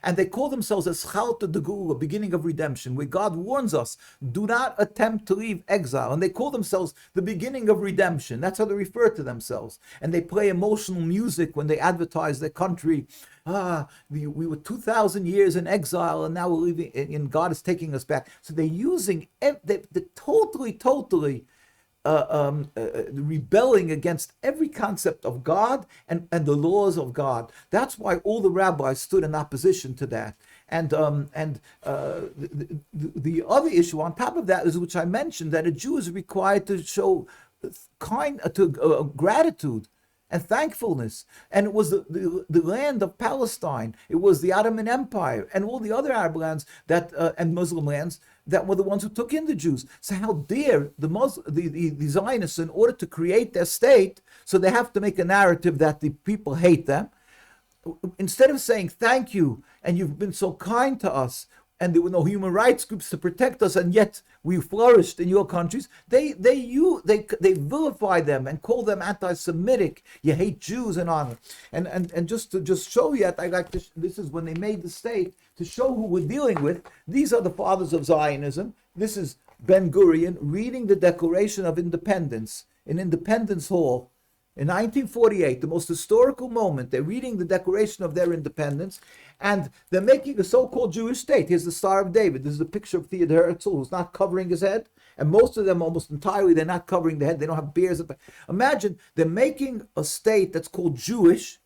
And they call themselves Eschalta de Gula, beginning of redemption, where God warns us, do not attempt to leave exile. And they call themselves the beginning of redemption. That's how they refer to themselves. And they play emotional music when they advertise their country. We were 2,000 years in exile, and now we're leaving, and God is taking us back. So they're using, they're totally rebelling against every concept of God and the laws of God. That's why all the rabbis stood in opposition to that. And the other issue on top of that is, which I mentioned, that a Jew is required to show gratitude and thankfulness. And it was the land of Palestine, it was the Ottoman Empire, and all the other Arab lands that and Muslim lands that were the ones who took in the Jews. So how dare the Zionists, in order to create their state, so they have to make a narrative that the people hate them, instead of saying thank you and you've been so kind to us, and there were no human rights groups to protect us, and yet we flourished in your countries, they vilify them and call them anti-Semitic. You hate Jews and on. And just to show you, I like to, this is when they made the state, to show who we're dealing with. These are the fathers of Zionism. This is Ben Gurion reading the Declaration of Independence in Independence Hall in 1948, the most historical moment. They're reading the Declaration of their independence, and they're making a so-called Jewish state. Here's the Star of David. This is a picture of Theodor Herzl, who's not covering his head, and most of them, almost entirely, they're not covering the head. They don't have beards. Imagine they're making a state that's called Jewish,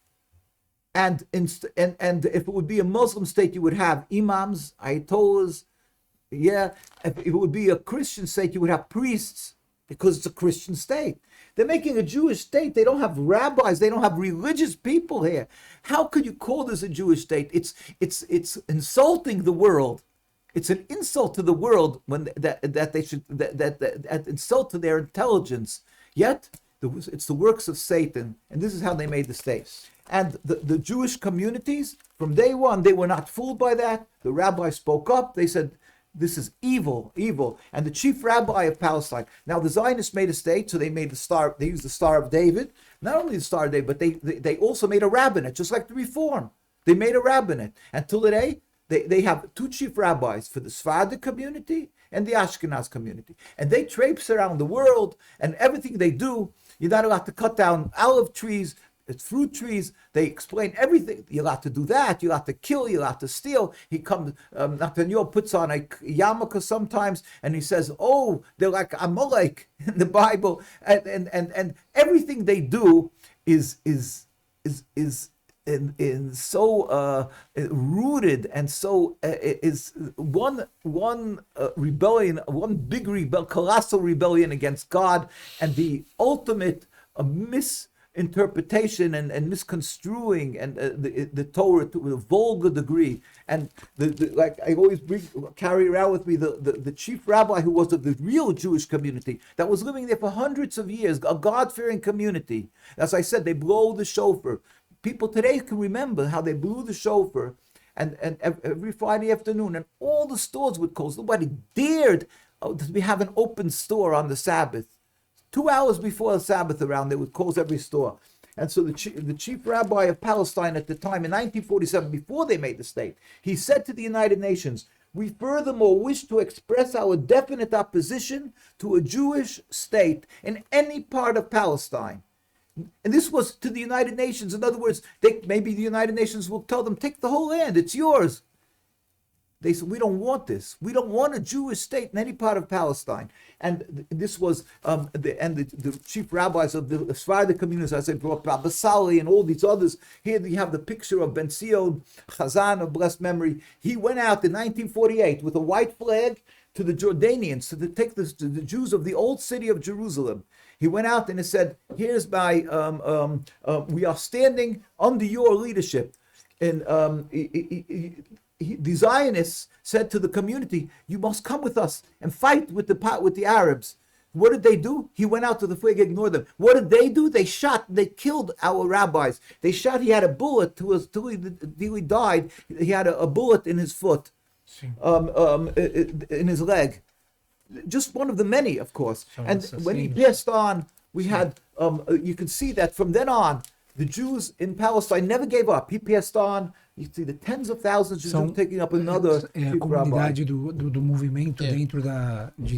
and if it would be a Muslim state, you would have imams, ayatollahs. Yeah, if it would be a Christian state, you would have priests, because it's a Christian state. They're making a Jewish state. They don't have rabbis. They don't have religious people here. How could you call this a Jewish state? It's insulting the world. It's an insult to the world when that insult to their intelligence. Yet it's the works of Satan, and this is how they made the state. And the Jewish communities, from day one, they were not fooled by that. The rabbis spoke up. They said, this is evil. And the chief rabbi of Palestine. Now the Zionists made a state, so they made the star. They used the Star of David. Not only the Star of David, but they also made a rabbinate, just like the Reform. They made a rabbinate. Until today, they have two chief rabbis for the Sephardic community and the Ashkenaz community. And they traipse around the world, and everything they do, you're not allowed to cut down olive trees. It's fruit trees. They explain everything. You're allowed to do that. You're allowed to kill. You're allowed to steal. He comes, Nathaniel puts on a yarmulke sometimes, and he says, "Oh, they're like Amalek in the Bible," and everything they do is in so rooted, and so is one rebellion, one big colossal rebellion against God, and the ultimate misinterpretation and misconstruing and the Torah to a vulgar degree. And like I always carry around with me the chief rabbi who was of the real Jewish community that was living there for hundreds of years, a God-fearing community. As I said, they blow the shofar. People today can remember how they blew the shofar and every Friday afternoon, and all the stores would close. Nobody dared to have an open store on the Sabbath. 2 hours before the Sabbath around, they would close every store. And so the chief rabbi of Palestine at the time, in 1947, before they made the state, he said to the United Nations, "We furthermore wish to express our definite opposition to a Jewish state in any part of Palestine." And this was to the United Nations. In other words, maybe the United Nations will tell them, "Take the whole land, it's yours." They said, "We don't want this. We don't want a Jewish state in any part of Palestine." And this was the chief rabbis of the Sephardic communities, as I brought up, Arresala and all these others. Here you have the picture of Ben Sion Chazan of blessed memory. He went out in 1948 with a white flag to the Jordanians to take the Jews of the old city of Jerusalem. He went out and he said, "Here's my we are standing under your leadership." And the Zionists said to the community, "You must come with us and fight with the Arabs." What did they do? He went out to the flag, ignored them. What did they do? They killed our rabbis. They shot. He had a bullet till he died. He had a bullet in his foot, in his leg. Just one of the many, of course. And when he passed on, we had, you can see that from then on, the Jews in Palestine never gave up. He passed on. You see the tens of thousands of Jews taking up another a chief rabbi. comunidade do movimento dentro de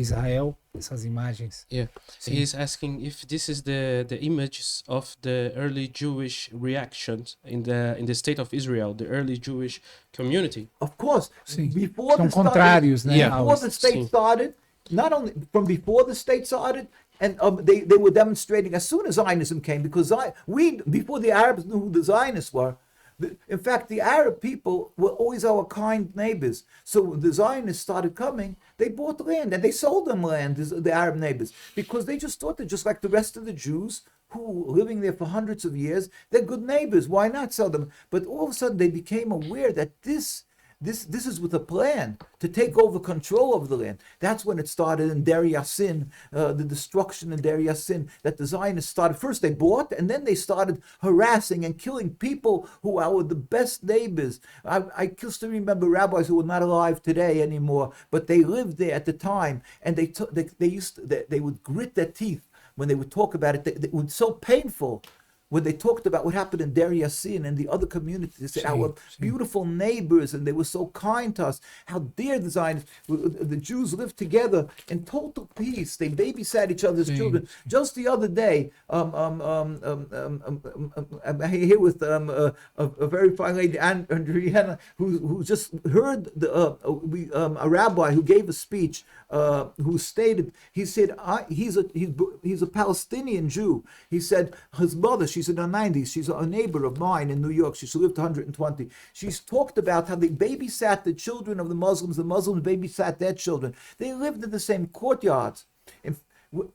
Israel, essas imagens. Yeah, he's asking if this is the images of the early Jewish reactions in the state of Israel, the early Jewish community. Of course, Sim. before São the start, contrários, né? before the state started, not only from before the state started, and they were demonstrating as soon as Zionism came, because before the Arabs knew who the Zionists were. In fact, the Arab people were always our kind neighbors. So when the Zionists started coming, they bought land and they sold them land, the Arab neighbors, because they just thought that just like the rest of the Jews who were living there for hundreds of years, they're good neighbors. Why not sell them? But all of a sudden they became aware that this is with a plan to take over control of the land. That's when it started in Der Yassin, the destruction in Der Yassin, that the Zionists started. First they bought, and then they started harassing and killing people who are the best neighbors. I still remember rabbis who are not alive today anymore, but they lived there at the time, and they would grit their teeth when they would talk about it. It was so painful. When they talked about what happened in Der Yassin and the other communities, they said our beautiful neighbors, and they were so kind to us. How dare the Zionists, the Jews lived together in total peace. They babysat each other's children. Just the other day, I'm here with a very fine lady, Andriana, who just heard a rabbi who gave a speech, who stated, he said, he's a Palestinian Jew. He said his mother, she's in her 90s. She's a neighbor of mine in New York. She lived 120. She's talked about how they babysat the children of the Muslims babysat their children. They lived in the same courtyards.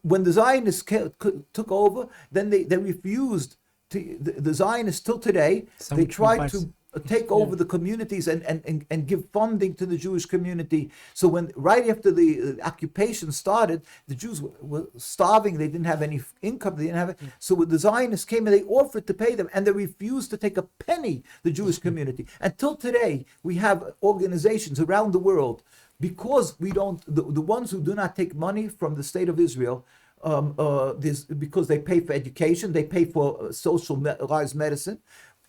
When the Zionists took over, then they refused to, the Zionists till today, they tried to take over the communities and give funding to the Jewish community. So when right after the occupation started, the Jews were starving. They didn't have any income. They didn't have it. So when the Zionists came and they offered to pay them, and they refused to take a penny, the Jewish community. Until today, we have organizations around the world, because we don't, the ones who do not take money from the state of Israel, because they pay for education, they pay for socialized medicine.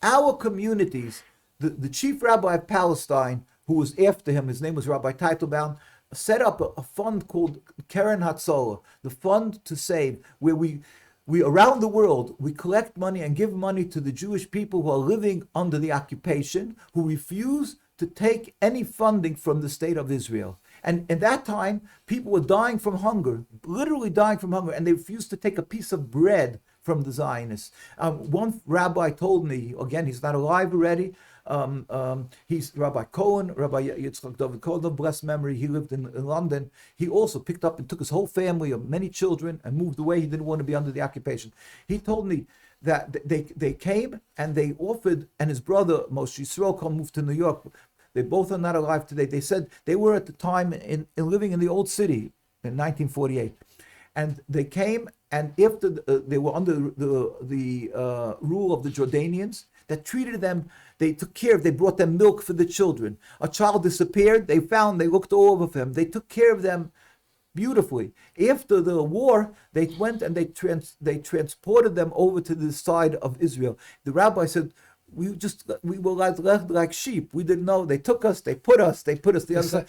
Our communities, the chief rabbi of Palestine, who was after him, his name was Rabbi Teitelbaum, set up a fund called Keren Hatzolah, the fund to save, where we around the world, we collect money and give money to the Jewish people who are living under the occupation, who refuse to take any funding from the state of Israel. And at that time, people were dying from hunger, literally dying from hunger, and they refused to take a piece of bread from the Zionists. One rabbi told me, again, he's not alive already, he's Rabbi Cohen, Rabbi Yitzchak David Cohen, of blessed memory. He lived in London. He also picked up and took his whole family of many children and moved away. He didn't want to be under the occupation. He told me that they came and they offered, and his brother Moshe Yisrael moved to New York. They both are not alive today. They said they were at the time in living in the old city in 1948. And they came, and after they were under the rule of the Jordanians, that treated them, they took care of, they brought them milk for the children. A child disappeared, they looked all over for him. They took care of them beautifully. After the war, they went and they transported them over to the side of Israel. The rabbi said, we were like sheep. We didn't know. They took us, they put us the other side.